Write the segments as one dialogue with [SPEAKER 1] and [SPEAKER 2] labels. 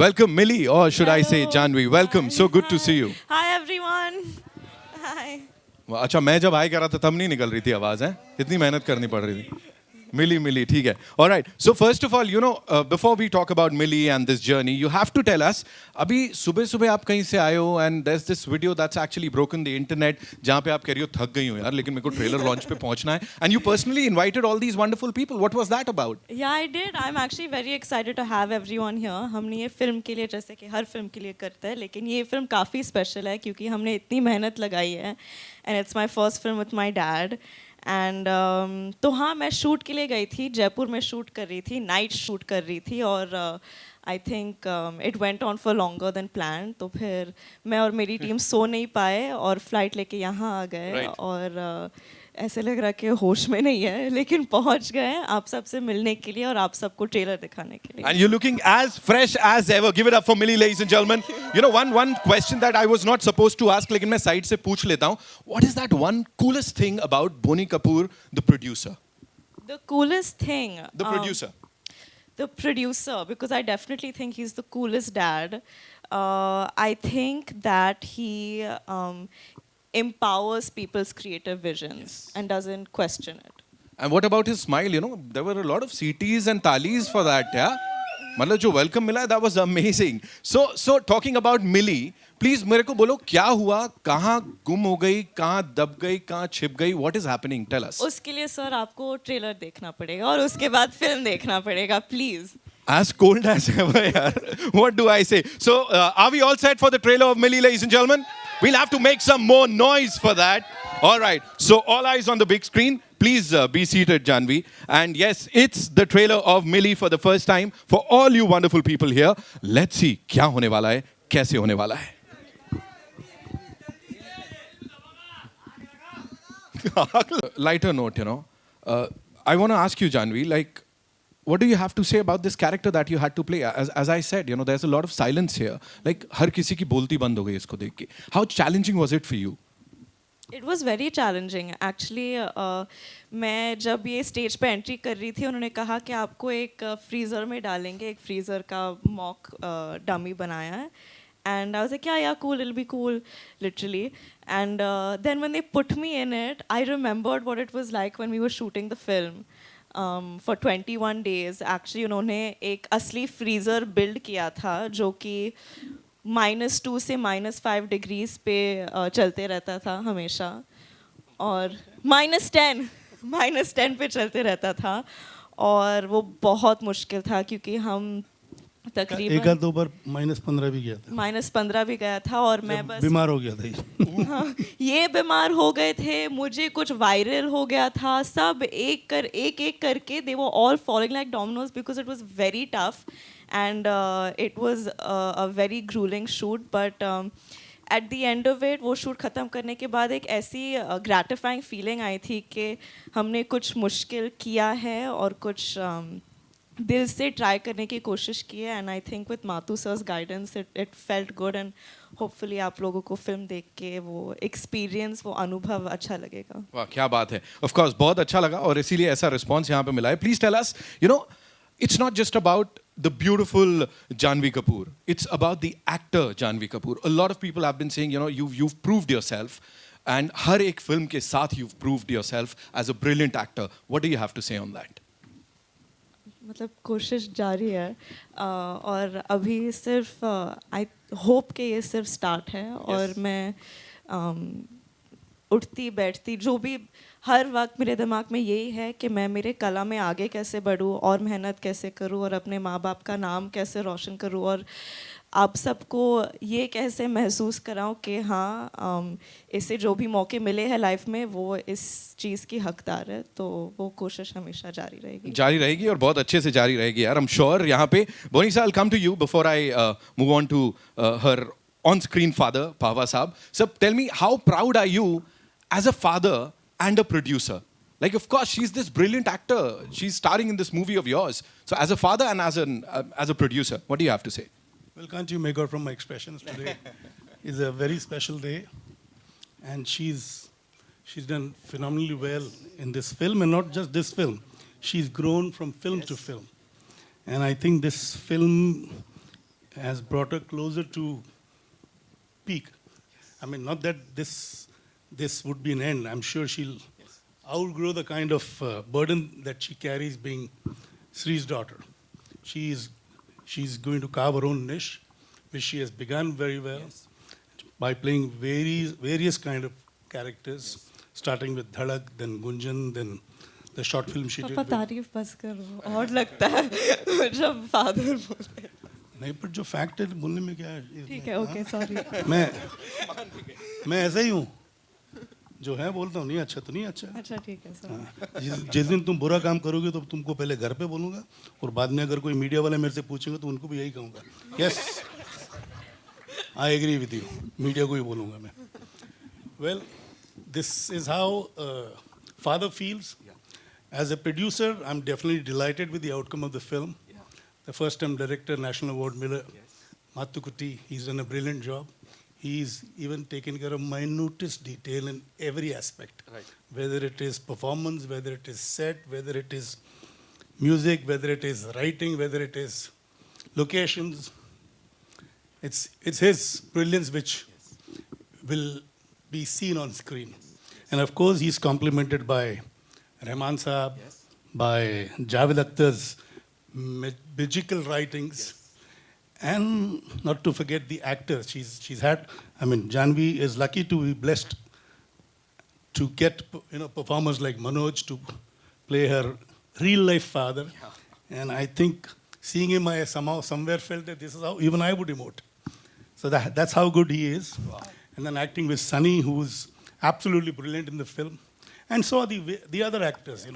[SPEAKER 1] welcome Millie, or should I say
[SPEAKER 2] Hello.
[SPEAKER 1] Janhvi. Welcome, so good to
[SPEAKER 2] Hi.
[SPEAKER 1] see you.
[SPEAKER 2] Hi everyone. Hi.
[SPEAKER 1] अच्छा मैं जब high कर रहा था तब नहीं निकल रही थी आवाज है, इतनी मेहनत करनी पड़ रही थी. Millie, ठीक है. All right. So first of all, before we talk about Millie and this journey, you have to tell us. अभी सुबह आप कहीं से आए हो and there's this video that's actually broken the internet जहाँ पे आप कह रही हो थक गई हो यार, लेकिन मेरे को ट्रेलर लॉन्च पे पहुंचना है. And you personally invited all these wonderful people. What was that about?
[SPEAKER 2] Yeah, I did. I'm actually very excited to have everyone here. हमने ये फिल्म के लिए जैसे कि हर फिल्म के लिए करते हैं, लेकिन ये फिल्म काफ़ी स्पेशल है क्योंकि हमने इतनी मेहनत लगाई है. And it's my first film with my dad. And तो हाँ, मैं शूट के लिए गई थी, जयपुर में शूट कर रही थी, नाइट शूट कर रही थी और I think it went on for longer than plan. तो फिर मैं और मेरी टीम सो नहीं पाए और फ्लाइट लेके यहाँ आ गए और ऐसे लग रहा कि होश में नहीं है, लेकिन पहुँच गए आप सबसे मिलने के लिए और आप सबको ट्रेलर दिखाने के लिए.
[SPEAKER 1] And you're looking as fresh as ever. Give it up for Millie, ladies and gentlemen. You know, one question that I was not supposed to ask, लेकिन मैं side से पूछ लेता हूँ. What is that one coolest thing about Bonnie Kapoor, the producer?
[SPEAKER 2] The coolest thing.
[SPEAKER 1] The producer.
[SPEAKER 2] The producer, because I definitely think he's the coolest dad. I think that he empowers people's creative visions and doesn't question it.
[SPEAKER 1] And what about his smile? You know, there were a lot of CTs and talis for that, yeah? मतलब जो welcome मिला, that was amazing. So talking about Millie, please मेरे को बोलो क्या हुआ, कहाँ गुम हो गई, कहाँ दब गई, कहाँ छिप गई, what is happening? Tell us.
[SPEAKER 2] उसके लिए सर आपको ट्रेलर देखना पड़ेगा और उसके बाद फिल्म देखना पड़ेगा, please.
[SPEAKER 1] As cold as ever, yaar. What do I say? So, are we all set for the trailer of Millie, ladies and gentlemen? We'll have to make some more noise for that. All right. So, all eyes on the big screen. Please be seated, Janhvi. And yes, it's the trailer of Millie for the first time for all you wonderful people here. Let's see क्या होने वाला है, कैसे होने वाला है. Lighter note, I want to ask you, Janhvi, like, what do you have to say about this character that you had to play? As I said, there's a lot of silence here. Like, हर किसी की बोलती बंद हो गई इसको देख के. How challenging was it for you?
[SPEAKER 2] It was very challenging. Actually, मैं जब ये स्टेज पे एंट्री कर रही थी, उन्होंने कहा कि आपको एक फ्रीज़र में डालेंगे, एक फ्रीज़र का मॉक डमी बनाया है. And I was like, yeah, cool, it'll be cool, literally. And then when they put me in it, I remembered what it was like when we were shooting the film. For 21 days, actually, उन्होंने एक असली freezer build किया था जो कि -2 से -5 degrees पे चलते रहता था हमेशा और -10 पे चलते रहता था और वो बहुत मुश्किल था क्योंकि हम तकरीबन
[SPEAKER 3] एक दो बार -15 भी गया था.
[SPEAKER 2] -15 भी गया था और मैं बस
[SPEAKER 3] बीमार हो गया था.
[SPEAKER 2] हाँ, ये बीमार हो गए थे, मुझे कुछ वायरल हो गया था, सब एक करके they were all falling like dominoes because it was very tough and it was a very grueling shoot, but at the end of it वो शूट ख़त्म करने के बाद एक ऐसी gratifying feeling आई थी कि हमने कुछ मुश्किल किया है और कुछ दिल से ट्राई करने की कोशिश की है. And I think with Matu sir's guidance it felt good and hopefully आप लोगों को फिल्म देख के वो एक्सपीरियंस, वो अनुभव अच्छा लगेगा.
[SPEAKER 1] वाह, क्या बात है. ऑफ कोर्स बहुत अच्छा लगा और इसीलिए ऐसा रिस्पांस यहाँ पे मिला है. Please tell us, it's not just about the beautiful Janhvi Kapoor. It's about the actor Janhvi Kapoor. A lot of people have been saying, you've proved yourself. And हर एक फिल्म के साथ you've proved yourself as a brilliant actor. What do you have to say on that?
[SPEAKER 2] मतलब कोशिश जारी है और अभी सिर्फ आई होप कि ये सिर्फ स्टार्ट है और मैं उठती बैठती जो भी हर वक्त मेरे दिमाग में यही है कि मैं मेरे कला में आगे कैसे बढ़ूँ और मेहनत कैसे करूँ और अपने माँ बाप का नाम कैसे रोशन करूँ और आप सबको ये कैसे महसूस कराऊं कि हाँ इससे जो भी मौके मिले हैं लाइफ में वो इस चीज़ की हकदार है. तो वो कोशिश हमेशा जारी रहेगी
[SPEAKER 1] और बहुत अच्छे से जारी रहेगी यार. I'm sure यहाँ पे Bonnie sir, I'll come to you before I move on to her on-screen father, Pava Saab. So tell me, how proud are you as a father and a producer? Like, of course, she's this brilliant actor. She's starring in this movie of yours. So as a father and as a producer, what do you have to say?
[SPEAKER 3] Well, can't you make out from my expressions today? It's a very special day, and she's done phenomenally well in this film, and not just this film. She's grown from film to film, and I think this film has brought her closer to peak. I mean, not that this would be an end. I'm sure she'll outgrow the kind of burden that she carries being Sri's daughter. She's going to carve her own niche, which she has begun very well by playing various kind of characters, starting with Dhadak, then Gunjan, then the short film she did.
[SPEAKER 2] पापा तारीफ बस करो और लगता है जब father बोले
[SPEAKER 3] नहीं, पर जो फैक्ट है बोलने में क्या है?
[SPEAKER 2] ठीक है ओके सॉरी
[SPEAKER 3] मैं ऐसा ही हूँ, जो है बोलता हूँ, नहीं अच्छा तो नहीं अच्छा।
[SPEAKER 2] अच्छा ठीक है सर
[SPEAKER 3] हाँ, जिस दिन तुम बुरा काम करोगे तो तुमको पहले घर पे बोलूँगा और बाद में अगर कोई मीडिया वाले मेरे से पूछेंगे तो उनको भी यही कहूँगा, yes I agree with you, media को ही बोलूँगा मैं। Well, this is how father feels. As a producer, I'm definitely delighted with the outcome of the film. The first time director, National Award winner, Mathukutti, he's done a brilliant job. He's even taken care of minutest detail in every aspect.
[SPEAKER 1] Right.
[SPEAKER 3] Whether it is performance, whether it is set, whether it is music, whether it is writing, whether it is locations. It's his brilliance which will be seen on screen. And of course, he's complemented by Rahman Saab, by Javed Akhtar's magical writings, and not to forget the actors. She's had, I mean, Janhvi is lucky to be blessed to get, performers like Manoj to play her real life father. And I think seeing him, I somehow somewhere felt that this is how even I would emote. So that's how good he is. Wow. And then acting with Sunny, who's absolutely brilliant in the film. And so are the other actors,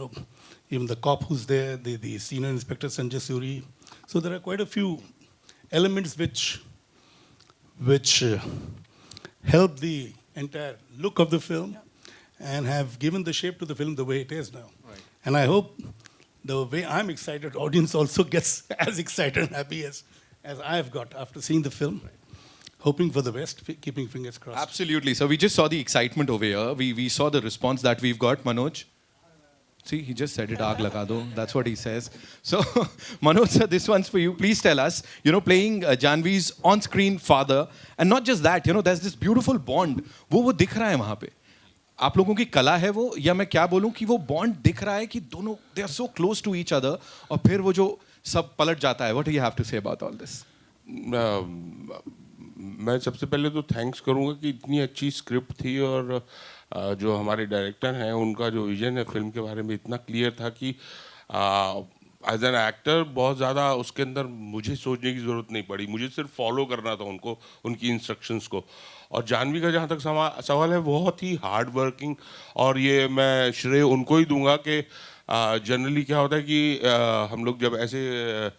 [SPEAKER 3] even the cop who's there, the senior inspector Sanjay Suri. So there are quite a few elements which help the entire look of the film and have given the shape to the film the way it is now. Right. And I hope the way I'm excited, audience also gets as excited and happy as I've got after seeing the film. Right. Hoping for the best, keeping fingers crossed.
[SPEAKER 1] Absolutely. So we just saw the excitement over here. We saw the response that we've got. Manoj? See, he just said it, aag laga do. That's what he says. So, Manoj sir, this one's for you. Please tell us, playing Janhvi's on-screen father. And not just that, there's this beautiful bond. वो दिख रहा है वहाँ पे. आप लोगों की कला है वो, या मैं क्या बोलूँ कि वो बॉन्ड दिख रहा है कि दोनों, they are so close to each other, और फिर वो जो सब पलट जाता है. What do you have to say about all this?
[SPEAKER 4] मैं सबसे पहले तो थैंक्स करूंगा कि इतनी अच्छी स्क्रिप्ट थी और जो हमारे डायरेक्टर हैं उनका जो विजन है फिल्म के बारे में इतना क्लियर था कि एज एन एक्टर बहुत ज़्यादा उसके अंदर मुझे सोचने की ज़रूरत नहीं पड़ी, मुझे सिर्फ फॉलो करना था उनको, उनकी इंस्ट्रक्शंस को। और जानवी का जहाँ तक सवाल है, बहुत ही हार्ड वर्किंग, और ये मैं श्रेय उनको ही दूंगा कि जनरली क्या होता है कि हम लोग जब ऐसे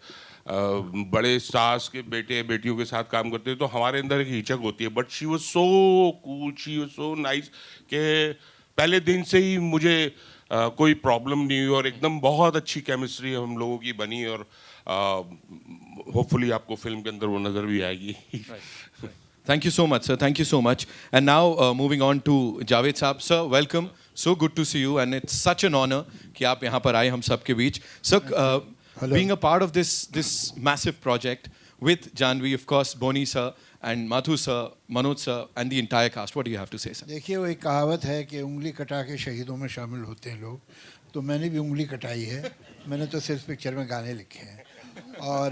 [SPEAKER 4] बड़े स्टार्स के बेटे बेटियों के साथ काम करते हैं तो हमारे अंदर एक हिचक होती है, but she was so cool, she was so nice कि पहले दिन से ही मुझे कोई प्रॉब्लम नहीं हुई और एकदम बहुत अच्छी केमिस्ट्री हम लोगों की बनी और होपफुली आपको फिल्म के अंदर वो नज़र भी आएगी।
[SPEAKER 1] Thank you so much, sir. Thank you so much. And now moving on to Javed Saab. Sir, welcome. So good to see you, and it's such an honor कि आप यहाँ पर आए हम सब के बीच. Sir, being a part of this massive project with Janhvi, of course, Boni sir and Madhu sir, Manoj sir, and the entire cast, what do you have to say, sir?
[SPEAKER 5] देखिए, वो एक कहावत है कि उंगली कटा के शहीदों में शामिल होते हैं लोग, तो मैंने भी उंगली कटाई है, मैंने तो सिर्फ पिक्चर में गाने लिखे हैं और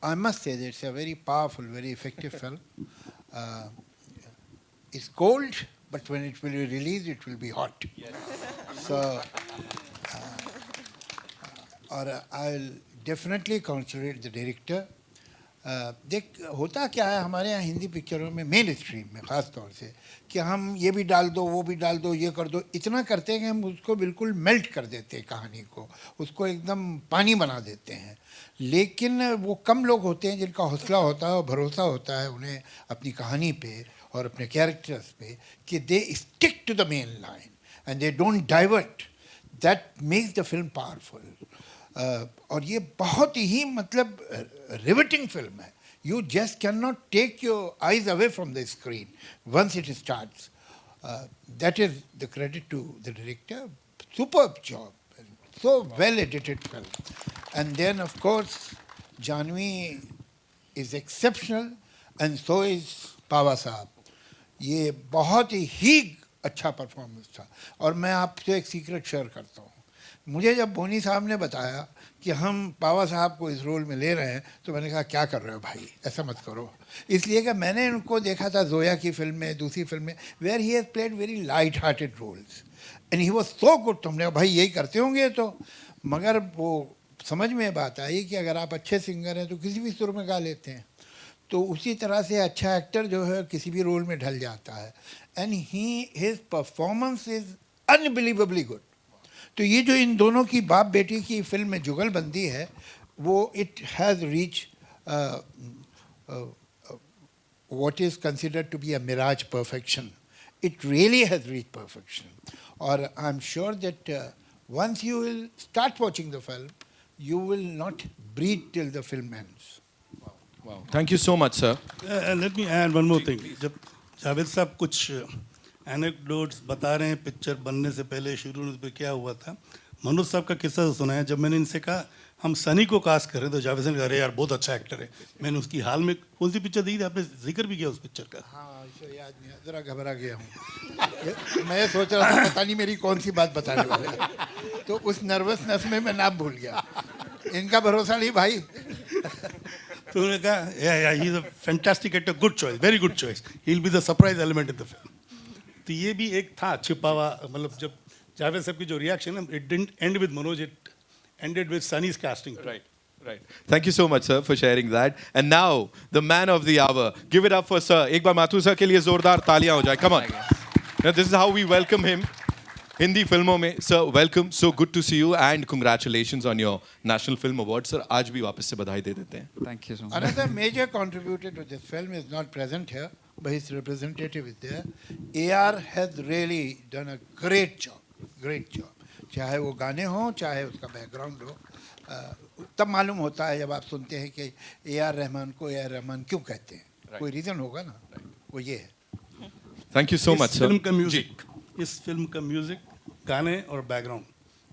[SPEAKER 5] I must say that it's a very powerful, very effective film. It's cold, but when it will be released, it will be hot. Yes. So, I'll definitely congratulate the director. देख होता क्या है हमारे यहाँ हिंदी पिक्चरों में मेन स्ट्रीम में ख़ास तौर से कि हम ये भी डाल दो, वो भी डाल दो, ये कर दो, इतना करते हैं कि हम उसको बिल्कुल मेल्ट कर देते हैं, कहानी को उसको एकदम पानी बना देते हैं। लेकिन वो कम लोग होते हैं जिनका हौसला होता है और भरोसा होता है उन्हें अपनी कहानी पे और अपने कैरेक्टर्स पे कि they stick to the main line and they don't divert, that makes the film powerful. और ये बहुत ही मतलब रिवेटिंग फिल्म है, you just can not take your eyes away from the screen once it starts. That is the credit to the director, superb job, so well edited film. And then of course Janhvi is exceptional and so is पावा साहब. ये बहुत ही अच्छा performance था. और मैं आपसे एक secret share करता हूँ. मुझे जब बोनी साहब ने बताया कि हम पावा साहब को इस रोल में ले रहे हैं तो मैंने कहा क्या कर रहे हो भाई, ऐसा मत करो. इसलिए कि मैंने उनको देखा था जोया की फिल्म में, दूसरी फिल्म में, where he has played very light hearted roles and he was so good. तुमने कहा भाई यही करते होंगे तो. मगर वो समझ में बात आई कि अगर आप अच्छे सिंगर हैं तो किसी भी सुर में गा लेते हैं. तो उसी तरह से अच्छा एक्टर जो है किसी भी रोल में ढल जाता है. And his performance is unbelievably good. तो ये जो इन दोनों की बाप बेटी की फिल्म में जुगलबंदी है वो it has reach what is considered to be a mirage perfection. It really has reached perfection. Or I'm sure that once you will start watching the film, you will not breathe till the film ends.
[SPEAKER 1] Wow. Thank you so much, sir.
[SPEAKER 3] Let me add one more thing. जब जावेद साहब कुछ anecdotes बता रहे हैं picture बनने से पहले शुरू में क्या हुआ था, मनोज साहब का किस्सा सुना है. जब मैंने इनसे कहा हम सनी को कास्ट कर रहे तो जावेद साहब ने कहा अरे यार बहुत अच्छा एक्टर है. मैंने उसकी हाल में कौन सी पिक्चर देखी थी, आपने जिक्र भी किया उस पिक्चर का.
[SPEAKER 5] हाँ, इसे याद नहीं है, ज़रा घबरा गया हूँ. मैं सोच रहा था पता नहीं मेरी कौन सी बात बताने वाले हैं. तो उस नर्वसनेस में मैं नाम भूल गया. इनका भरोसा नहीं भाई.
[SPEAKER 3] तो उन्होंने कहा he is a fantastic actor, good choice, very good choice, he will be the surprise element in the film. तो ये भी एक था छिपा हुआ, मतलब जब जावेद साहब की जो रिएक्शन है, it didn't and with Manoj, it ended with Sunny's casting.
[SPEAKER 1] Right. Thank you so much, sir, for sharing that. And now, the man of the hour. Give it up for sir. एक बार Mathur sir के लिए जोरदार तालियां हो जाए. Come on. Now, this is how we welcome him. Hindi फिल्मों में. Sir, welcome. So good to see you and congratulations on your National Film Award. Sir, आज भी वापस से बधाई दे देते हैं.
[SPEAKER 6] Thank you so much.
[SPEAKER 5] Another major contributor to this film is not present here, but his representative is there. AR has really done a great job. Great job. चाहे वो गाने हों चाहे उसका बैकग्राउंड हो, तब मालूम होता है जब आप सुनते हैं कि AR रहमान को AR रहमान क्यों कहते हैं. कोई रीज़न होगा ना. वो ये है.
[SPEAKER 1] Thank you so much,
[SPEAKER 3] इस
[SPEAKER 1] sir.
[SPEAKER 3] फिल्म का म्यूजिक, इस फिल्म का म्यूजिक, गाने और बैकग्राउंड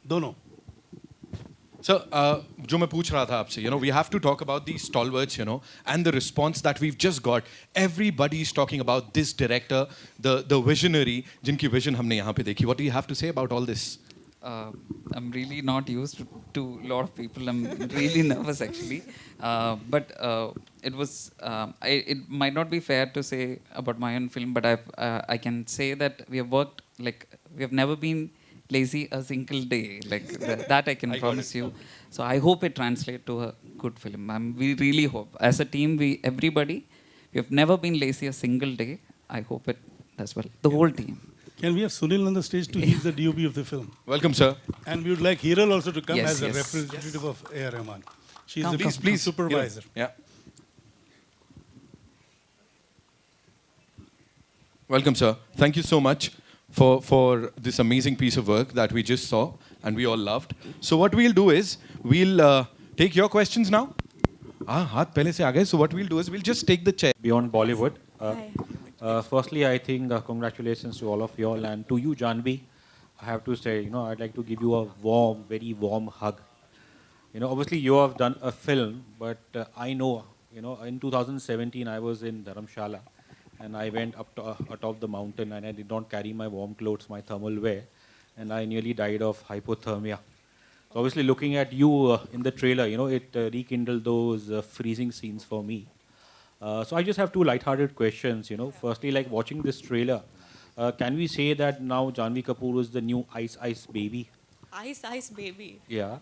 [SPEAKER 3] दोनों.
[SPEAKER 1] Sir, जो मैं पूछ रहा था आपसे, we have to talk about these stalwarts, and the response that we've just got. Everybody is talking about this director, the visionary, जिनकी vision हमने यहाँ पे देखी. What do you have to say about all this?
[SPEAKER 6] I'm really not used to a lot of people. I'm really nervous actually. But it was. It might not be fair to say about my own film, but I can say that we have worked like we have never been lazy a single day. Like that I can promise you. So I hope it translates to a good film. We really hope. As a team, we have never been lazy a single day. I hope it as well. The whole team.
[SPEAKER 3] Can we have Sunil on the stage too? He's the DOP of the film.
[SPEAKER 1] Welcome, sir.
[SPEAKER 3] And we would like Hiral also to come
[SPEAKER 6] Yes,
[SPEAKER 3] as a
[SPEAKER 6] yes.
[SPEAKER 3] representative of A.R. Rahman. She's
[SPEAKER 6] Come,
[SPEAKER 3] the
[SPEAKER 1] Please,
[SPEAKER 3] supervisor.
[SPEAKER 1] Yeah. Welcome, sir. Thank you so much for this amazing piece of work that we just saw and we all loved. So what we'll do is we'll take your questions now. हाथ पहले से आ गए. So what we'll do is we'll just take the chair.
[SPEAKER 7] Beyond Bollywood.
[SPEAKER 2] Hi.
[SPEAKER 7] Firstly, I think congratulations to all of you all, and to you, Janhvi. I have to say, I'd like to give you a warm, very warm hug. Obviously you have done a film, but I know, in 2017 I was in Dharamshala, and I went up atop the mountain, and I did not carry my warm clothes, my thermal wear, and I nearly died of hypothermia. So obviously, looking at you in the trailer, it rekindled those freezing scenes for me. So I just have two light-hearted questions. Firstly, like watching this trailer, can we say that now Janhvi Kapoor is the new Ice Ice Baby?
[SPEAKER 2] Ice Baby.
[SPEAKER 7] Yeah.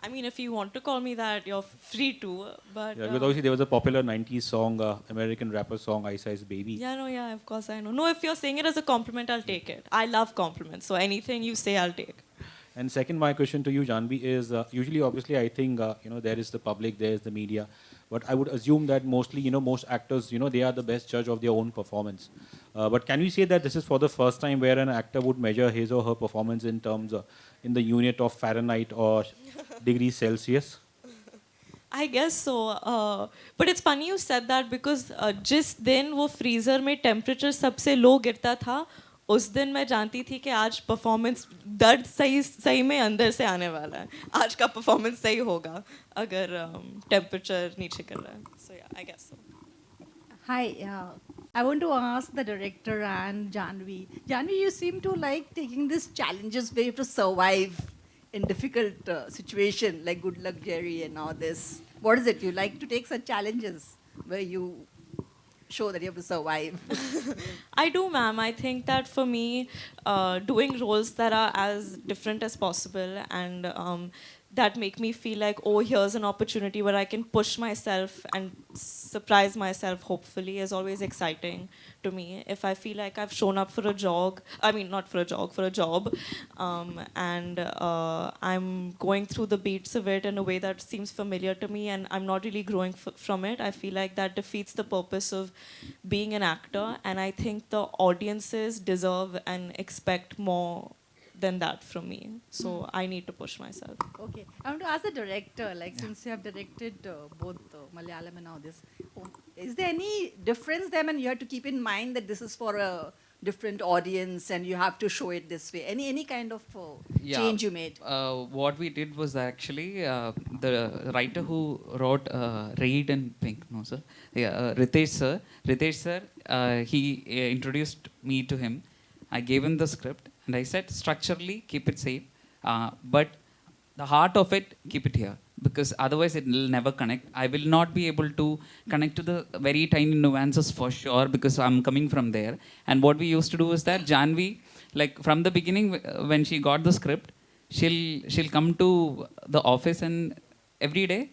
[SPEAKER 2] I mean, if you want to call me that, you're free to. But
[SPEAKER 7] Yeah, because obviously there was a popular 90s song, American rapper song, Ice Ice Baby.
[SPEAKER 2] yeah, of course I know. No, if you're saying it as a compliment, I'll take it. I love compliments, so anything you say, I'll take.
[SPEAKER 7] And second, my question to you, Janhvi, is usually, obviously, I think, there is the public, there is the media. But I would assume that mostly, most actors, they are the best judge of their own performance. But can we say that this is for the first time where an actor would measure his or her performance in terms in the unit of Fahrenheit or degrees Celsius?
[SPEAKER 2] I guess so. But it's funny you said that because just then वो freezer में temperature सबसे low गिरता था उस दिन मैं जानती थी कि आज परफॉर्मेंस दर्द सही सही में अंदर से आने वाला है. आज का परफॉर्मेंस सही होगा अगर टेम्परेचर नीचे कर रहा है. So yeah, I guess so.
[SPEAKER 8] Hi, I want to ask the director and Janhvi. Janhvi, you seem to like taking these challenges where you have to survive in difficult situation like Good Luck Jerry and all this. What is it? You like to take such challenges where you show that you have to survive.
[SPEAKER 2] I do, ma'am. I think that for me, doing roles that are as different as possible and that make me feel like, oh, here's an opportunity where I can push myself and surprise myself, hopefully, is always exciting to me. If I feel like I've shown up for a jog, I mean, not for a jog, for a job, and I'm going through the beats of it in a way that seems familiar to me and I'm not really growing from it, I feel like that defeats the purpose of being an actor. And I think the audiences deserve and expect more than that from me. So I need to push myself.
[SPEAKER 8] Okay. I want to ask the director, like since you have directed both Malayalam and all this, is there any difference there? And you have to keep in mind that this is for a different audience and you have to show it this way. Any kind of change you made?
[SPEAKER 6] What we did was actually the writer who wrote Raid and Pink, no sir, Ritesh sir, he introduced me to him. I gave him the script and I said structurally keep it safe, but the heart of it keep it here, because otherwise it will never connect. I will not be able to connect to the very tiny nuances for sure, because I'm coming from there. And what we used to do is that Janhvi, like from the beginning, when she got the script, she'll come to the office, and every day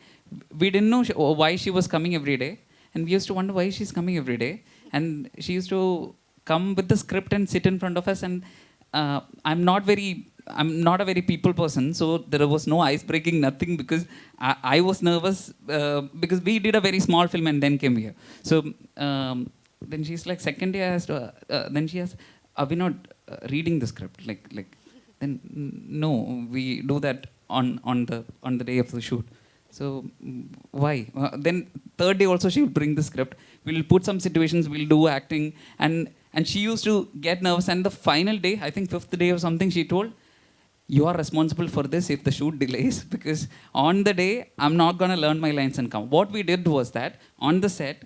[SPEAKER 6] we didn't know why she was coming every day, and we used to wonder why she's coming every day. And she used to come with the script and sit in front of us, and I'm not a very people person, so there was no ice breaking, nothing, because I was nervous because we did a very small film and then came here. So then she's like, second day I asked, then she asked, are we not reading the script? Then no, we do that on the day of the shoot. So why? Then third day also she will bring the script. We'll put some situations, we'll do acting, and she used to get nervous. And the final day, I think fifth day or something, she told, you are responsible for this if the shoot delays, because on the day, I'm not going to learn my lines and come. What we did was that on the set,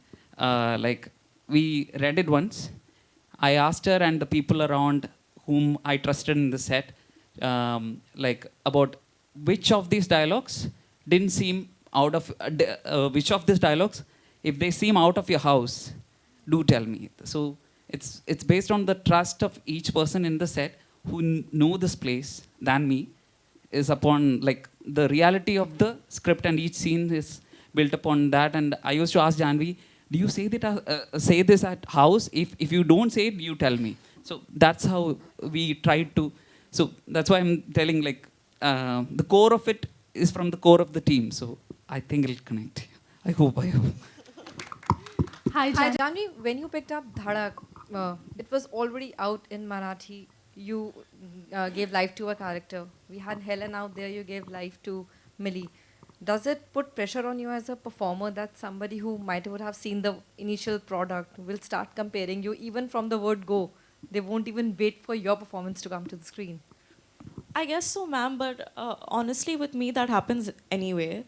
[SPEAKER 6] we read it once. I asked her and the people around whom I trusted in the set, about which of these dialogues didn't seem out of, which of these dialogues, if they seem out of your house, do tell me. So it's based on the trust of each person in the set who know this place than me, is upon like the reality of the script, and each scene is built upon that. And I used to ask Janhvi, do you say that say this at house? If you don't say it, you tell me. So that's how we tried to. So that's why I'm telling, like the core of it is from the core of the team. So I think it'll connect. I hope.
[SPEAKER 9] Hi, Janhvi. When you picked up Dhadak, it was already out in Marathi. You gave life to a character. We had Helen out there. You gave life to MILI. Does it put pressure on you as a performer that somebody who might would have seen the initial product will start comparing you even from the word go? They won't even wait for your performance to come to the screen.
[SPEAKER 2] I guess so, ma'am, but honestly, with me, that happens anyway.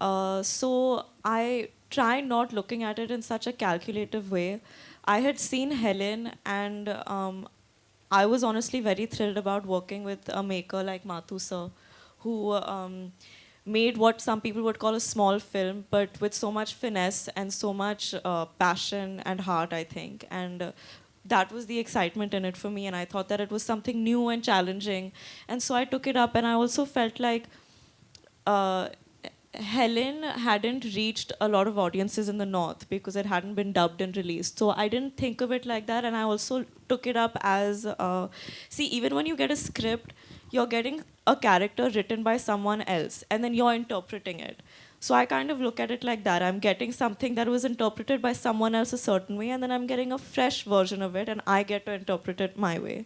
[SPEAKER 2] So I try not looking at it in such a calculative way. I had seen Helen, and I was honestly very thrilled about working with a maker like Mathu sir, who made what some people would call a small film, but with so much finesse and so much passion and heart, I think. And that was the excitement in it for me, and I thought that it was something new and challenging. And so I took it up, and I also felt like Helen hadn't reached a lot of audiences in the North because it hadn't been dubbed and released. So I didn't think of it like that, and I also took it up as, see, even when you get a script, you're getting a character written by someone else, and then you're interpreting it. So I kind of look at it like that. I'm getting something that was interpreted by someone else a certain way, and then I'm getting a fresh version of it, and I get to interpret it my way.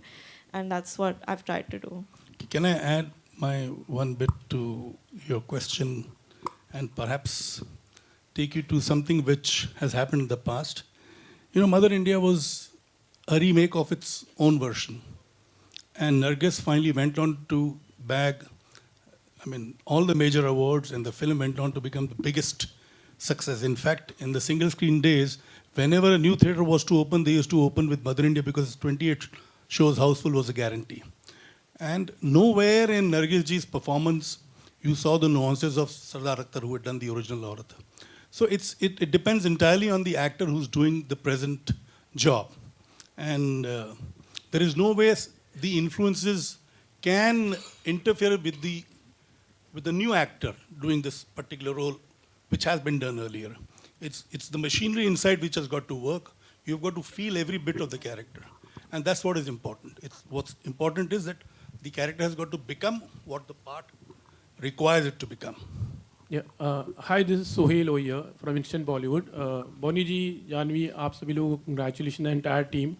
[SPEAKER 2] And that's what I've tried to do.
[SPEAKER 3] Can I add my one bit to your question and perhaps take you to something which has happened in the past? You know, Mother India was a remake of its own version. And Nargis finally went on to bag, all the major awards, and the film went on to become the biggest success. In fact, in the single screen days, whenever a new theatre was to open, they used to open with Mother India because 28 shows houseful was a guarantee. And nowhere in Nargis ji's performance you saw the nuances of Sardar Akhtar, who had done the original Aurat. So it depends entirely on the actor who's doing the present job. And there is no way the influences can interfere with the new actor doing this particular role, which has been done earlier. It's the machinery inside which has got to work. You've got to feel every bit of the character. And that's what is important. What's important is that the character has got to become what the part requires it to become.
[SPEAKER 10] Yeah. Hi, this is Sohail over here from Instant Bollywood. Bonnie ji, Janhvi, आप सभी लोगों को congratulations the entire team.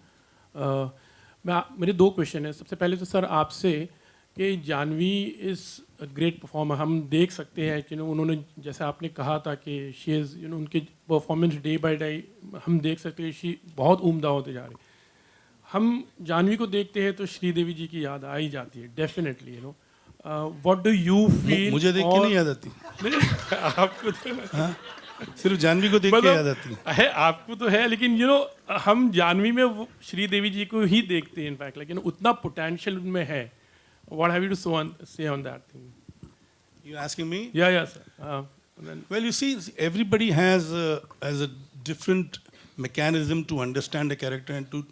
[SPEAKER 10] मेरे दो question हैं. सबसे पहले तो सर आपसे कि Janhvi is a great performer. हम देख सकते हैं कि उन्होंने जैसे आपने कहा था कि शी इज़ उनके परफॉर्मेंस डे बाय डे हम देख सकते हैं शी बहुत उम्दा होते जा रही. हम जानवी को देखते हैं तो श्रीदेवी जी की याद आ ही जाती है definitely. What do you feel?
[SPEAKER 3] मुझे देख के नहीं याद आती.
[SPEAKER 10] आपको तो
[SPEAKER 3] सिर्फ जानवी को देख के याद आती
[SPEAKER 10] है. आपको तो है, लेकिन हम जानवी में वो श्रीदेवी जी को ही देखते हैं इनफैक्ट. लेकिन उतना पोटेंशियल उनमें है. What have you to say on that thing?
[SPEAKER 3] You asking me?
[SPEAKER 10] Yeah, sir.
[SPEAKER 3] Well, you see, everybody has a different mechanism to understand a character and to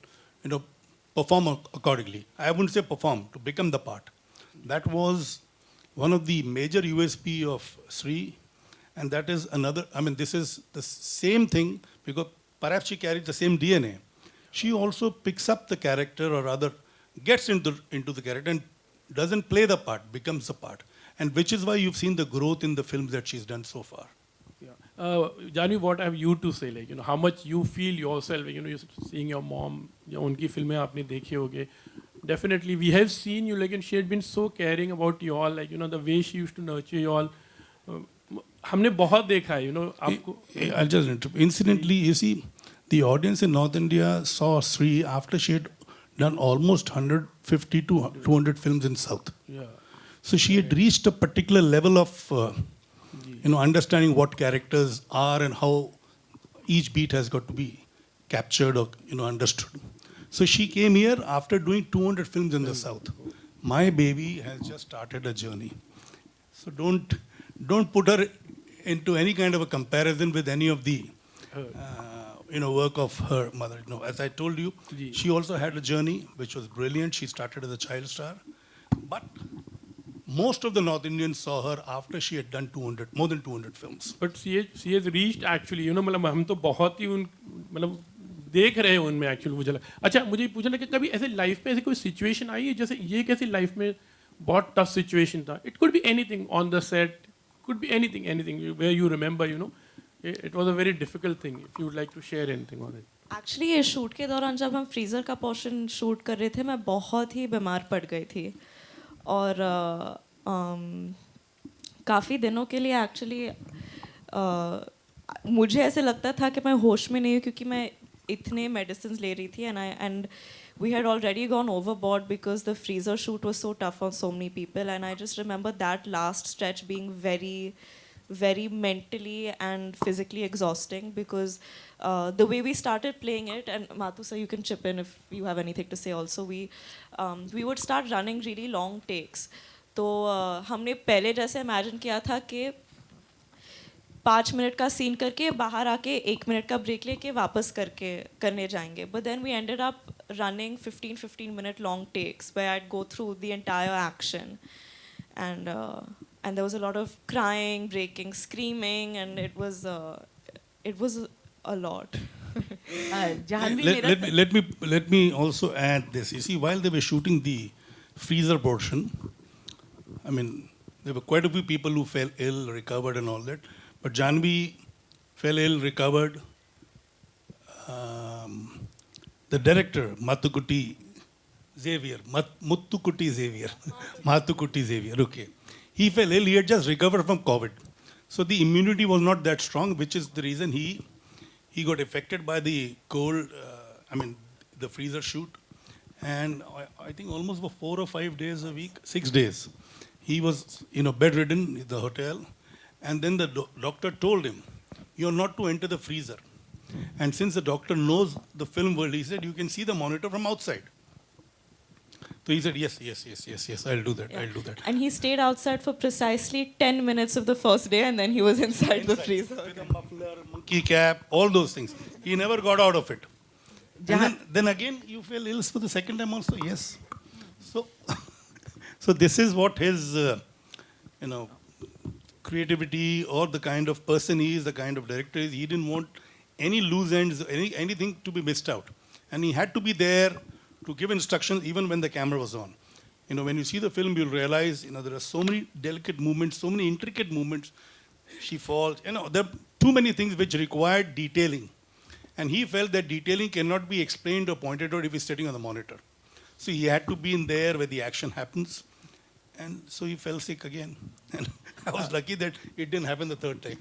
[SPEAKER 3] perform accordingly. I wouldn't say perform, to become the part. That was one of the major USP of Sri, and that is another. This is the same thing because perhaps she carries the same DNA. She also picks up the character, or rather, gets into the character and doesn't play the part, becomes the part. And which is why you've seen the growth in the films that she's done so far.
[SPEAKER 10] Yeah. Janhvi, what have you to say? Like, how much you feel yourself, you're seeing your mom, unki filmein aapne dekhi hoge. Definitely, we have seen you, and she had been so caring about you all, the way she used to nurture you all. हमने बहुत देखा है, आपको.
[SPEAKER 3] I'll just interrupt. Incidentally, you see, the audience in North India saw Sri after she had done almost 150 to 200 films in South.
[SPEAKER 10] Yeah.
[SPEAKER 3] So she had reached a particular level of, understanding what characters are and how each beat has got to be captured or, understood. So she came here after doing 200 films in the South. My baby has just started a journey. So don't put her into any kind of a comparison with any of the work of her mother. As I told you, she also had a journey which was brilliant. She started as a child star, but most of the North Indians saw her after she had done more than 200 films.
[SPEAKER 10] But she has reached actually, हम तो बहुत ही देख रहे हैं उनमें actually मुझे लगा. अच्छा, मुझे पूछना कि कभी ऐसे लाइफ में ऐसी कोई सिचुएशन आई है जैसे ये कैसी लाइफ में बहुत टफ सिचुएशन था? It could be anything on the set, could be anything where you remember, it was a very difficult thing. If you would like to share anything on it.
[SPEAKER 2] Actually, ये shoot के दौरान जब हम freezer का portion shoot कर रहे थे, मैं बहुत ही बीमार पड़ गई थी और काफ़ी दिनों के लिए एक्चुअली मुझे ऐसे लगता था कि मैं होश में नहीं हूँ क्योंकि मैं इतने मेडिसिन ले रही थी and we had already gone overboard because the freezer shoot was so tough on so many people, and I just remember that last stretch being very, very mentally and physically exhausting because the way we started playing it, and Mathu sir, you can chip in if you have anything to say also, we would start running really long takes. तो हमने पहले जैसे imagine किया था कि 5 minute का scene करके बाहर आके 1 मिनट का ब्रेक लेके वापस करने जाएंगे. But then we ended up running 15 minute long takes where I'd go through the entire action, and there was a lot of crying, breaking, screaming, and it was a lot.
[SPEAKER 3] Let me also add this. You see, while they were shooting the freezer portion, there were quite a few people who fell ill, recovered, and all that. But Janhvi fell ill, recovered. The director, Mathukutti Xavier, okay. He fell ill, he had just recovered from COVID. So the immunity was not that strong, which is the reason he got affected by the cold. the freezer shoot. And I think almost for 4 or 5 days a week, 6 days, he was, bedridden in the hotel. And then the doctor told him, you're not to enter the freezer. And since the doctor knows the film world, he said, you can see the monitor from outside. So he said, yes, I'll do that, I'll do that.
[SPEAKER 2] And he stayed outside for precisely 10 minutes of the first day, and then he was inside the freezer.
[SPEAKER 3] With a muffler, monkey cap, all those things. He never got out of it. And then again, you feel ill for the second time also, yes. So, so this is what his, creativity or the kind of person he is, the kind of director he is. He didn't want any loose ends, anything to be missed out. And he had to be there to give instructions even when the camera was on. When you see the film, you'll realize, there are so many delicate movements, so many intricate movements. She falls, there are too many things which required detailing. And he felt that detailing cannot be explained or pointed out if he's sitting on the monitor. So he had to be in there where the action happens. And so he fell sick again. And I was lucky that it didn't happen the third time.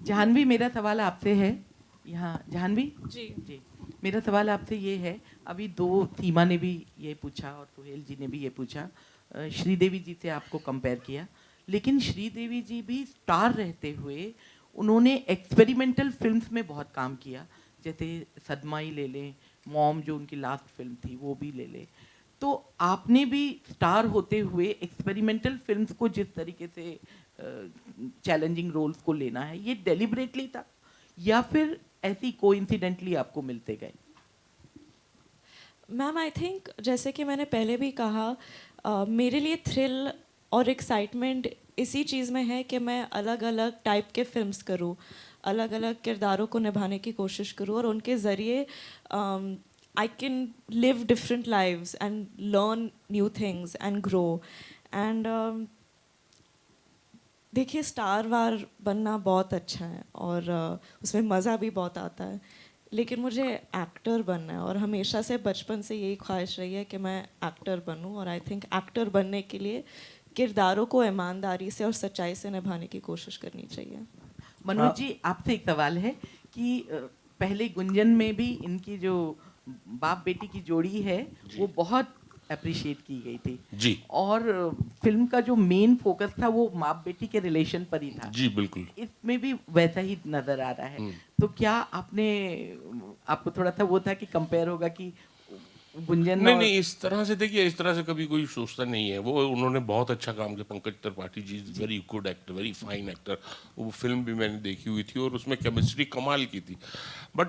[SPEAKER 11] Janvi, मेरा सवाल आपसे है यहाँ। जानवी
[SPEAKER 2] जी
[SPEAKER 11] मेरा सवाल आपसे ये है, अभी दो सीमा ने भी ये पूछा और सुहेल जी ने भी ये पूछा, श्रीदेवी जी से आपको कंपेयर किया, लेकिन श्रीदेवी जी भी स्टार रहते हुए उन्होंने एक्सपेरिमेंटल फिल्म्स में बहुत काम किया, जैसे सदमा ही ले लें, मॉम जो उनकी लास्ट फिल्म थी वो भी ले लें। तो आपने भी स्टार होते हुए एक्सपेरिमेंटल फिल्म्स को जिस तरीके से चैलेंजिंग रोल्स को लेना है, ये डेलिबरेटली था या फिर ऐसी कोइंसिडेंटली आपको मिलते गए?
[SPEAKER 2] मैम, आई थिंक जैसे कि मैंने पहले भी कहा, मेरे लिए थ्रिल और एक्साइटमेंट इसी चीज़ में है कि मैं अलग अलग टाइप के फिल्म्स करूं, अलग अलग किरदारों को निभाने की कोशिश करूं और उनके ज़रिए I can live different lives and learn new things and grow. And देखिए, स्टार वार बनना बहुत अच्छा है और उसमें मज़ा भी बहुत आता है, लेकिन मुझे एक्टर बनना है और हमेशा से बचपन से यही ख्वाहिश रही है कि मैं एक्टर बनूं। और आई थिंक एक्टर बनने के लिए किरदारों को ईमानदारी से और सच्चाई से निभाने की कोशिश करनी चाहिए।
[SPEAKER 11] मनोज जी, आपसे एक सवाल है कि पहले गुंजन में भी इनकी जो बाप बेटी की जोड़ी है वो बहुत अप्रिशिएट की गई थी
[SPEAKER 4] जी, और
[SPEAKER 11] फिल्म का जो मेन फोकस था वो बाप बेटी के रिलेशन पर ही था
[SPEAKER 4] जी। बिल्कुल,
[SPEAKER 11] इसमें भी वैसा ही नजर आ रहा है। तो क्या आपको थोड़ा सा वो था कि कंपेयर होगा कि गुंजन?
[SPEAKER 4] नहीं, इस तरह से देखिए, इस तरह से कभी कोई सोचता नहीं है। वो उन्होंने बहुत अच्छा काम किया। Pankaj Tripathi ji is very good actor, very fine actor. वो फिल्म भी मैंने देखी हुई थी और उसमें केमिस्ट्री कमाल की थी। बट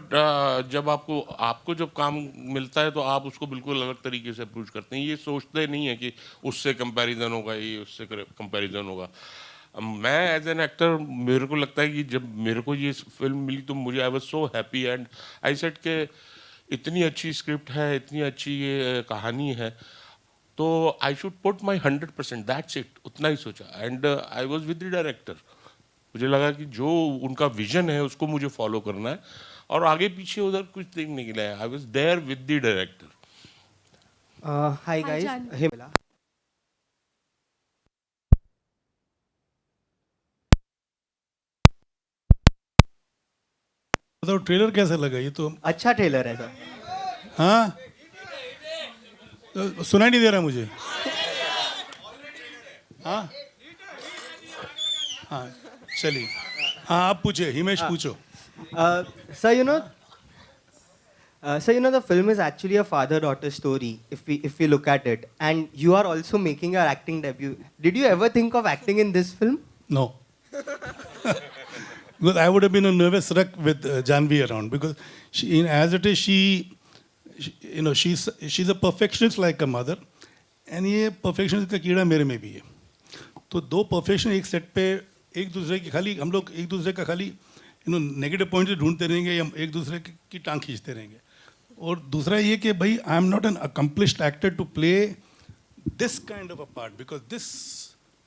[SPEAKER 4] जब आपको जब काम मिलता है तो आप उसको बिल्कुल अलग तरीके से अप्रोच करते हैं। ये सोचते नहीं है कि उससे कंपैरिजन होगा, ये उससे कंपैरिजन होगा। मैं एज एन एक्टर, मेरे को लगता है कि जब मेरे को ये फिल्म मिली तो मुझे I was so happy and I said के इतनी अच्छी स्क्रिप्ट है, इतनी अच्छी ये कहानी है, तो I should put my 100%, that's it. उतना ही सोचा and I was with the director. मुझे लगा कि जो उनका विजन है उसको मुझे फॉलो करना है और आगे पीछे उधर कुछ देखने के लिए I was there with the director.
[SPEAKER 12] Hi guys,
[SPEAKER 3] बताओ ट्रेलर कैसा लगा? ये तो
[SPEAKER 12] अच्छा ट्रेलर है सर।
[SPEAKER 3] हाँ, तो सुनाई नहीं दे रहा मुझे। हाँ हाँ, चलिए। हाँ, आप पूछे, हिमेश पूछो।
[SPEAKER 12] Sir, the film is actually a father-daughter story if we look at it, and you are also making your acting debut. Did you ever think of acting in this film?
[SPEAKER 3] No. Because I would have been a nervous wreck with Janhvi around, because as it is, she's a perfectionist like a mother, and ये perfectionist का कीड़ा मेरे में भी है। तो दो perfection एक सेट पे एक दूसरे की खाली हम लोग एक दूसरे का खाली नेगेटिव पॉइंट ढूंढते रहेंगे या एक दूसरे की टांग खींचते रहेंगे। और दूसरा ये कि भाई I am not an accomplished actor to play this kind of a part, because this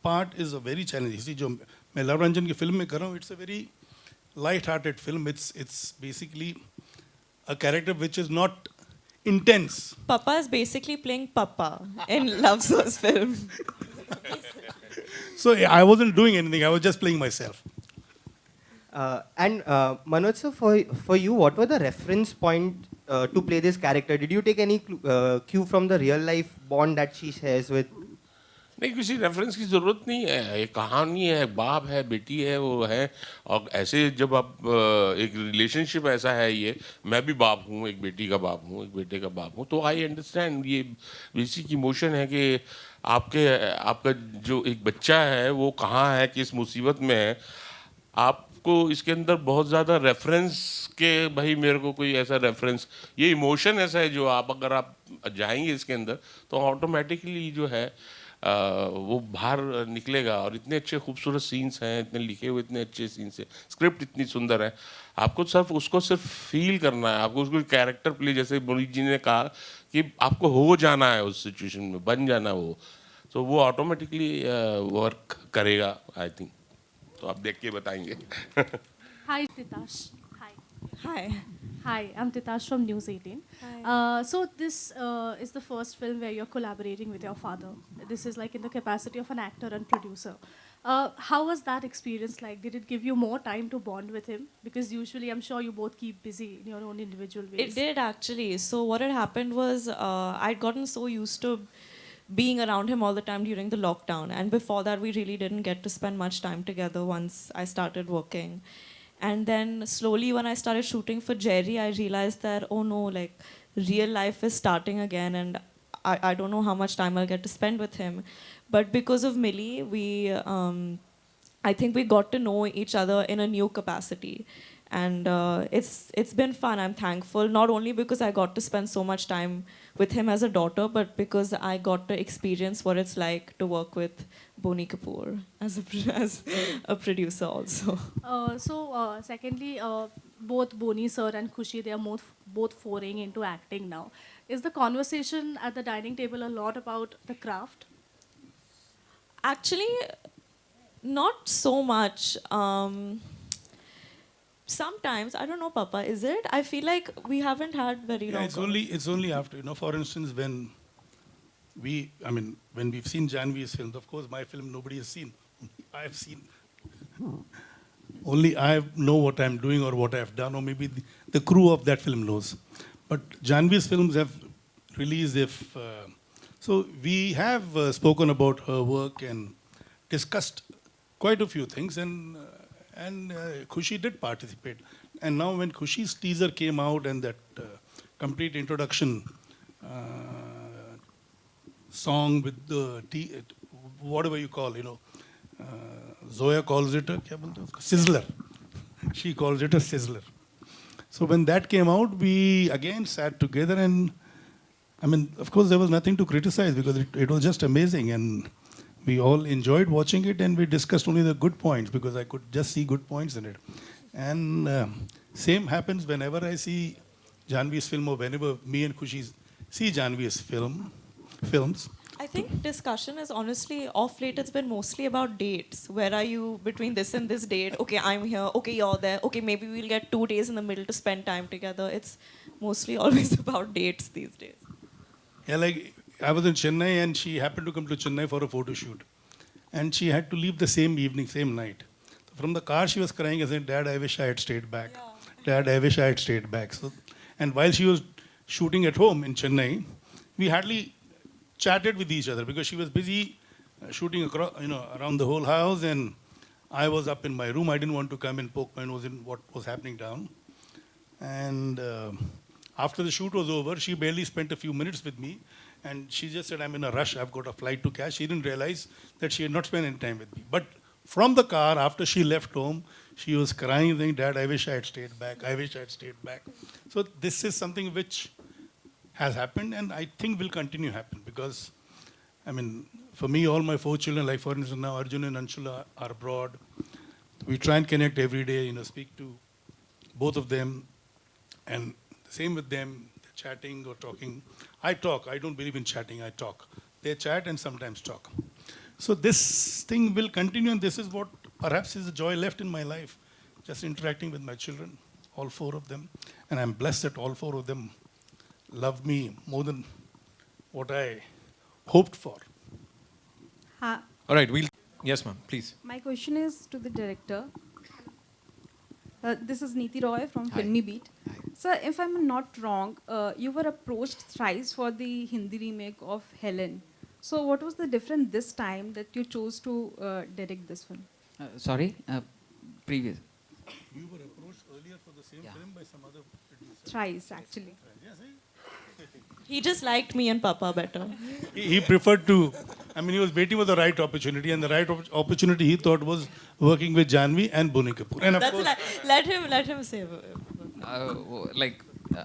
[SPEAKER 3] part is a very challenge. इसी जो मैं लव रंजन की फिल्म में कर रहा हूँ, it's a very light-hearted film. It's basically a character which is not intense.
[SPEAKER 2] Papa is basically playing Papa in Love Source film.
[SPEAKER 3] So I wasn't doing anything. I was just playing myself.
[SPEAKER 12] And Manoj sir, for you, what were the reference point to play this character? Did you take any cue from the real life bond that she shares with?
[SPEAKER 4] नहीं, किसी reference की ज़रूरत नहीं है, ये कहानी है, बाप है, बेटी है, वो है। और ऐसे जब आप एक रिलेशनशिप ऐसा है, ये मैं भी बाप हूँ, एक बेटी का बाप हूँ, एक बेटे का बाप हूँ, तो आई अंडरस्टैंड। ये बेसिक इमोशन है कि आपका जो एक बच्चा है वो कहाँ है, किस मुसीबत में है। आपको इसके अंदर बहुत ज़्यादा रेफरेंस के, भाई मेरे को कोई ऐसा रेफरेंस, ये इमोशन ऐसा है जो अगर आप जाएंगे इसके अंदर तो ऑटोमेटिकली जो है वो बाहर निकलेगा। और इतने अच्छे खूबसूरत सीन्स हैं, इतने लिखे हुए इतने अच्छे सीन्स हैं, स्क्रिप्ट इतनी सुंदर है, आपको सिर्फ फील करना है, आपको उसको कैरेक्टर प्ले, जैसे मोहित जी ने कहा कि आपको हो जाना है उस सिचुएशन में, बन जाना वो, तो वो ऑटोमेटिकली वर्क करेगा आई थिंक। तो आप देख के बताएंगे।
[SPEAKER 13] Hi, Titash. Hi.
[SPEAKER 2] Hi.
[SPEAKER 13] Hi, I'm Titash from News 18.
[SPEAKER 2] Hi.
[SPEAKER 13] So this is the first film where you're collaborating with your father. This is like in the capacity of an actor and producer. How was that experience like? Did it give you more time to bond with him? Because usually I'm sure you both keep busy in your own individual ways.
[SPEAKER 2] It did actually. So what had happened was I'd gotten so used to being around him all the time during the lockdown, and before that we really didn't get to spend much time together once I started working. And then slowly when I started shooting for Jerry, I realized that, oh no, like real life is starting again, and I don't know how much time I'll get to spend with him. But because of MILI, I think we got to know each other in a new capacity. And it's been fun. I'm thankful, not only because I got to spend so much time with him as a daughter, but because I got to experience what it's like to work with Boni Kapoor as a producer also.
[SPEAKER 13] Secondly, both Boni sir and Khushi, they are both foraying into acting now. Is the conversation at the dining table a lot about the craft?
[SPEAKER 2] Actually, not so much. Sometimes, I don't know, Papa, is it? I feel like we haven't had very long.
[SPEAKER 3] It's only after, for instance, when we've seen Janhvi's films, of course, my film nobody has seen. I've seen. Only I know what I'm doing or what I've done, or maybe the crew of that film knows. But Janhvi's films have released, so we have spoken about her work and discussed quite a few things, and Khushi did participate. And now when Khushi's teaser came out and that complete introduction song with the whatever you call, Zoya calls it a sizzler. She calls it a sizzler. So when that came out, we again sat together, and of course there was nothing to criticize because it was just amazing, and we all enjoyed watching it, and we discussed only the good points because I could just see good points in it. And same happens whenever I see Janhvi's film, or whenever me and Khushi see Janhvi's films.
[SPEAKER 2] I think discussion is honestly, off late, it's been mostly about dates. Where are you between this and this date? Okay, I'm here. Okay, you're there. Okay, maybe we'll get 2 days in the middle to spend time together. It's mostly always about dates these days.
[SPEAKER 3] Yeah, like I was in Chennai and she happened to come to Chennai for a photo shoot. And she had to leave the same evening, same night. So from the car she was crying and saying, Dad, I wish I had stayed back. Yeah. Dad, I wish I had stayed back. So, and while she was shooting at home in Chennai, we hardly chatted with each other because she was busy shooting across, around the whole house, and I was up in my room. I didn't want to come and poke my nose in what was happening down. And after the shoot was over, she barely spent a few minutes with me, and she just said, I'm in a rush, I've got a flight to catch. She didn't realize that she had not spent any time with me. But from the car, after she left home, she was crying, saying, Dad, I wish I had stayed back. I wish I had stayed back. So this is something which has happened, and I think will continue to happen because, for me, all my 4 children, like for instance now Arjun and Anshula are abroad. We try and connect every day, speak to both of them, and same with them, chatting or talking. I talk, I don't believe in chatting, I talk. They chat and sometimes talk. So this thing will continue, and this is what perhaps is the joy left in my life, just interacting with my children, all 4 of them. And I'm blessed that all 4 of them love me more than what I hoped for.
[SPEAKER 1] All right, yes, ma'am, please.
[SPEAKER 9] My question is to the director.
[SPEAKER 14] This is Neeti Roy from Filmy Beat. Sir, if I'm not wrong, you were approached thrice for the Hindi remake of Helen. So, what was the difference this time that you chose to direct this film?
[SPEAKER 6] Sorry, previous.
[SPEAKER 3] You were approached earlier for the same film by some other producer.
[SPEAKER 14] Thrice, actually.
[SPEAKER 2] He just liked me and Papa better.
[SPEAKER 3] He preferred to, I mean, he was waiting for the right opportunity, and the right opportunity he thought was working with Janhvi and Boni Kapoor. And of
[SPEAKER 2] That's
[SPEAKER 3] course,
[SPEAKER 2] let him say.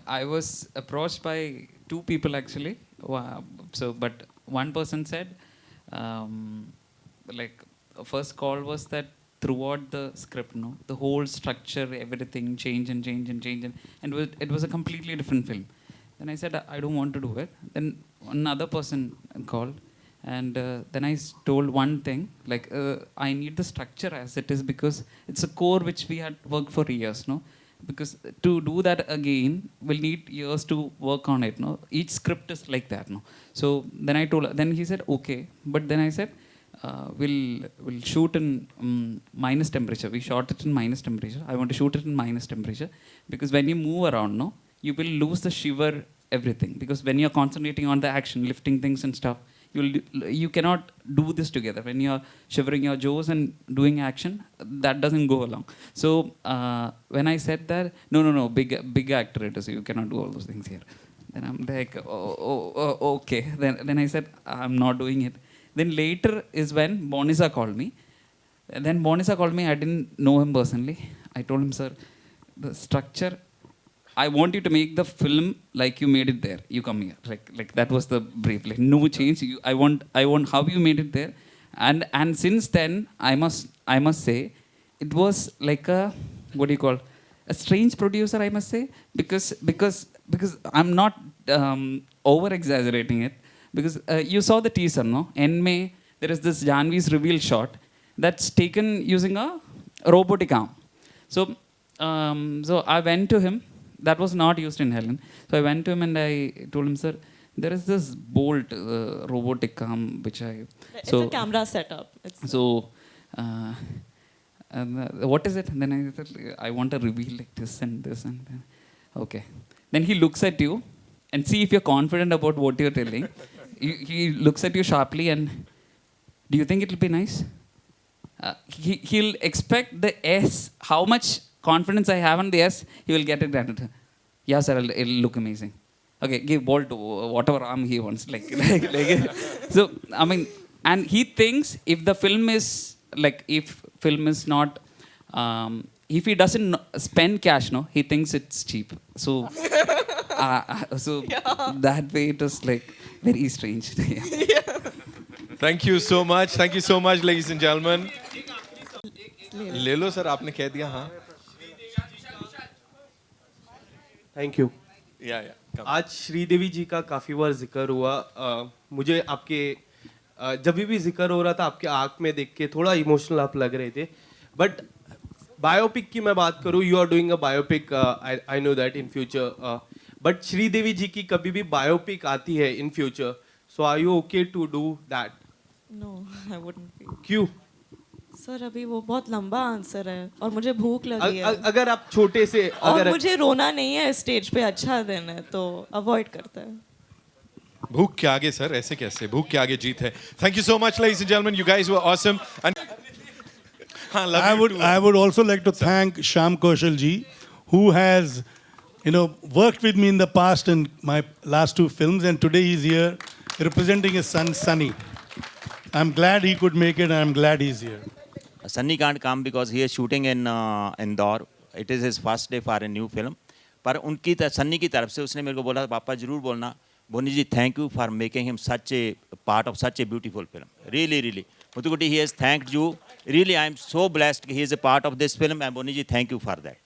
[SPEAKER 6] I was approached by two people actually. So, but one person said, like, first call was that throughout the script, no, the whole structure, everything change, and it was a completely different film. Then I said, I don't want to do it. Then another person called, and then I told one thing, like, I need the structure as it is, because it's a core which we had worked for years, no? Because to do that again, we'll need years to work on it, no? Each script is like that, no? So then I told, then he said, okay. But then I said, we'll shoot in minus temperature. We shot it in minus temperature. I want to shoot it in minus temperature, because when you move around, no, you will lose the shiver, everything. Because when you're concentrating on the action, lifting things and stuff, you cannot do this together. When you're shivering your jaws and doing action, that doesn't go along. So when I said that, no, big actor it is, you cannot do all those things here. Then I'm like, okay. Then I said, I'm not doing it. Then later is when Bonisa called me. And then Bonisa called me, I didn't know him personally. I told him, sir, the structure, I want you to make the film like you made it there. You come here. Like that was the brief. Like no change. I want how you made it there. And since then, I must say, it was like a, what do you call, a strange producer, I must say, because I'm not over exaggerating it. Because you saw the teaser, no? End May, there is this Janhvi's reveal shot that's taken using a robotic arm. So I went to him. That was not used in Helen. So I went to him and I told him, sir, there is this bolt robotic arm which
[SPEAKER 2] It's a camera setup.
[SPEAKER 6] What is it? And then I said, I want a reveal like this and this and then. Okay. Then he looks at you and see if you're confident about what you're telling. He looks at you sharply and, do you think it'll be nice? He'll expect the yes, how much confidence I have on the yes, he will get it granted. Yeah, sir, it'll look amazing. Okay, give ball to whatever arm he wants. Like so, I mean, and he thinks if the film is, like, if film is not, if he doesn't spend cash, no, he thinks it's cheap. So, that way it was like very strange.
[SPEAKER 1] Thank you so much. Thank you so much, ladies and gentlemen. ले लो sir, आपने कह दिया हाँ.
[SPEAKER 12] Thank you.
[SPEAKER 1] आज
[SPEAKER 12] श्रीदेवी जी का काफ़ी बार जिक्र हुआ. मुझे आपके जब भी जिक्र हो रहा था, आपके आँख में देख के थोड़ा इमोशनल आप लग रहे थे. बट बायोपिक की मैं बात करूँ, you are doing a biopic, I know that in future. But Sridevi ji की कभी भी बायोपिक आती है in future, so are you okay to do that?
[SPEAKER 2] No, I wouldn't be.
[SPEAKER 12] क्यों?
[SPEAKER 2] सर अभी वो बहुत लंबा आंसर है और मुझे भूख लगी है.
[SPEAKER 12] अगर आप छोटे से,
[SPEAKER 2] और मुझे रोना नहीं है स्टेज पे, अच्छा दिन है तो अवॉइड करता है.
[SPEAKER 1] भूख के आगे सर, ऐसे कैसे? भूख के आगे जीत है. Thank you so much, ladies and gentlemen. You guys were awesome. And
[SPEAKER 3] I would also like to thank Shyam Kaushal ji, who has, worked with me in the past in my last two films, and today he's here representing his son Sunny. I'm glad he could make it, and I'm glad he's here.
[SPEAKER 15] Sunny can't come because he is shooting in Indore. It is his first day for a new film. पर उनकी सन्नी की तरफ से उसने मेरे को बोला, पापा जरूर बोलना, बोनी जी, thank you for making him such a part of such a beautiful film. Really, really. Muthukutti, he has thanked you. Really, I am so blessed he is a part of this film, and Boni ji, thank you for that.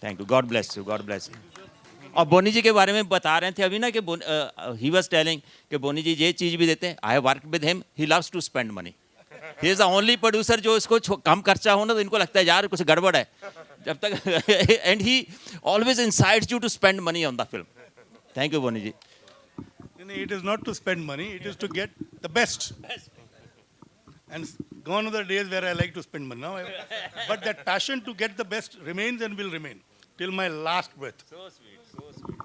[SPEAKER 15] Thank you. God bless you. God bless you. और बोनी जी के बारे में बता रहे थे अभी ना कि he was telling कि बोनी जी ये चीज़ भी देते हैं. I have worked with him. He loves to spend money. He is the only producer जो इसको कम खर्चा हो ना तो इनको लगता है यार कुछ गड़बड़ है. जब तक and he always incites you to spend money on the film. Thank you, Boni ji.
[SPEAKER 3] It is not to spend money. It is to get the best. And gone are the days where I like to spend money. Now, but that passion to get the best remains and will remain till my last breath.
[SPEAKER 15] So sweet, so sweet.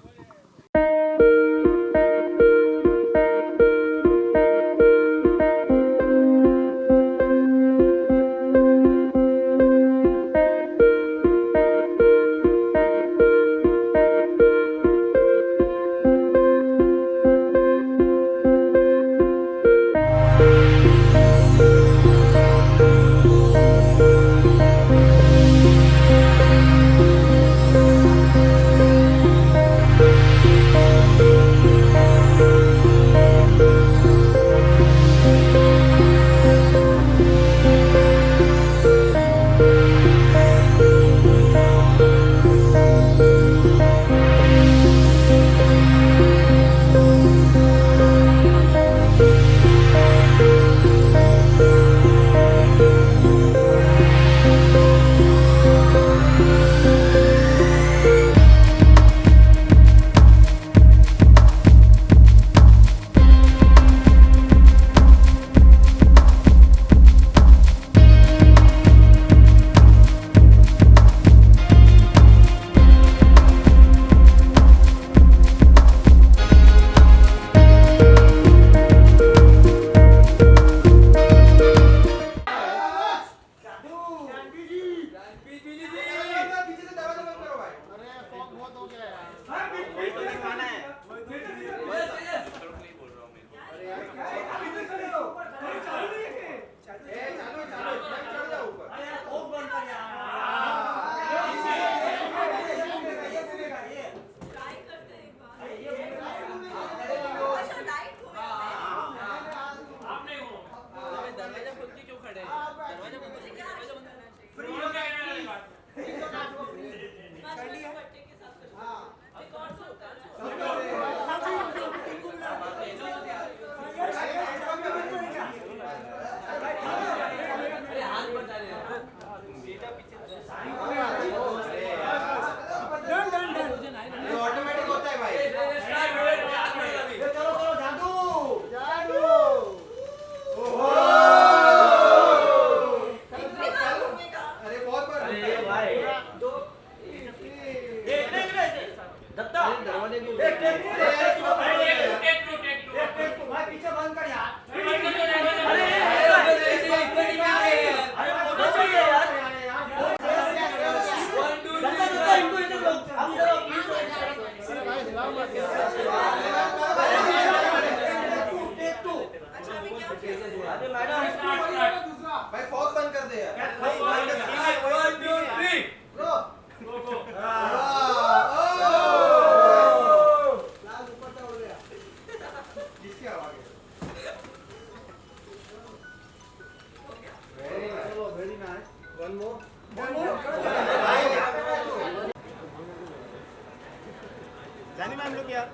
[SPEAKER 16] जानी ma'am लोग यार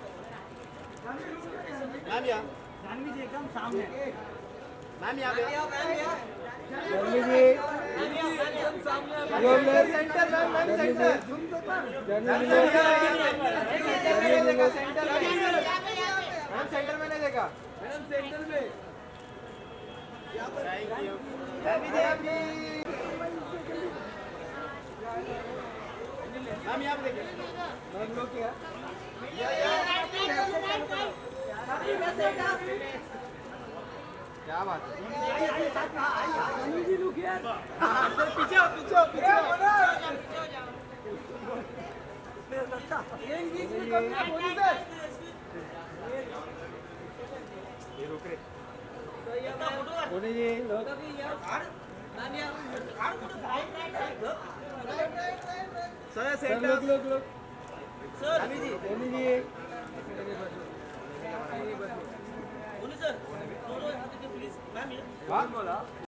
[SPEAKER 16] ma'am यार जानवी जी एकदम सामने ma'am यहाँ पे Janhvi ji centre ma'am ma'am centre centre ma'am centre में नहीं देखा मैडम सेंटर में जानवी जी आप मैम यहाँ पे देखिए मैम लोग क्या क्या बात है पीछे पीछे सर सेंटर लोग sir ji sir please ma'am